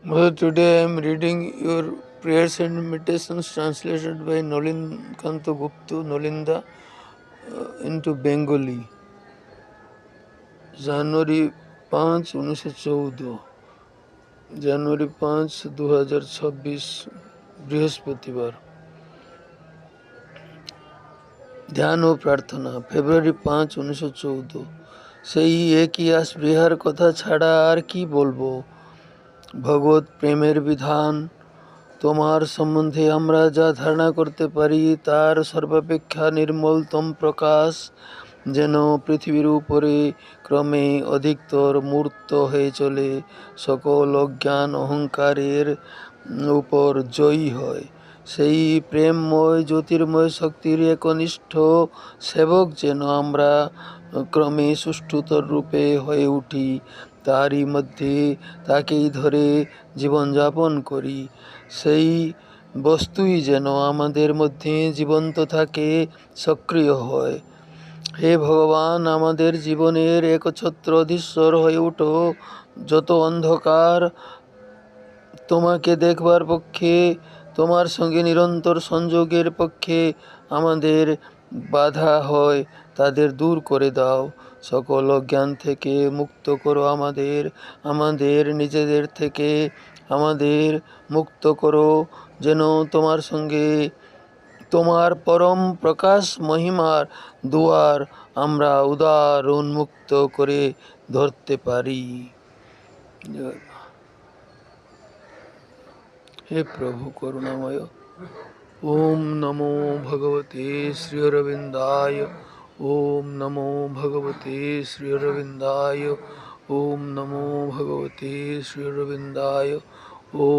Well, today I am reading your prayers and meditations translated by Nolinkanta Gupta Nolinda into Bengali. জানুয়ারি 5, 1914, জানুয়ারি 5, 2026, বৃহস্পতিবার। ধ্যান ও প্রার্থনা। ফেব্রুয়ারি 5, 1914। সেই একই স্পৃহার কথা ছাড়া আর কি বলবো। ভগবত প্রেমের বিধান। তোমার সম্বন্ধে আমরা যা ধারণা করতে পারি তার সর্বাপেক্ষা নির্মলতম প্রকাশ যেন পৃথিবীর উপরে ক্রমে অধিকতর মূর্ত হয়ে চলে, সকল অজ্ঞান অহংকারের উপর জয়ী হয়। সেই প্রেমময় জ্যোতির্ময় শক্তির একনিষ্ঠ সেবক যেন আমরা ক্রমে সুষ্ঠুতর রূপে হয়ে উঠি, তারই মধ্যে তাকেই ধরে জীবনযাপন করি। সেই বস্তুই যেন আমাদের মধ্যে জীবন্ত থাকে, সক্রিয় হয়। হে ভগবান, আমাদের জীবনের একছত্র অধীশ্বর হয়ে উঠো। যত অন্ধকার তোমাকে দেখবার পক্ষে, তোমার সঙ্গে নিরন্তর সংযোগের পক্ষে আমাদের বাধা হয়, তাদের দূর করে দাও। সকল অজ্ঞান থেকে মুক্ত করো আমাদের নিজেদের থেকে আমাদের মুক্ত করো, যেন তোমার সঙ্গে তোমার পরম প্রকাশ মহিমার দুয়ার আমরা উদার উন্মুক্ত করে ধরতে পারি। হে প্রভু করুণাময়। ওম নমো ভগবতে শ্রী অরবিন্দায়। ওম নমো ভগবতে শ্রী অরবিন্দায়। ওম নমো ভগবতে শ্রী অরবিন্দায়। ওম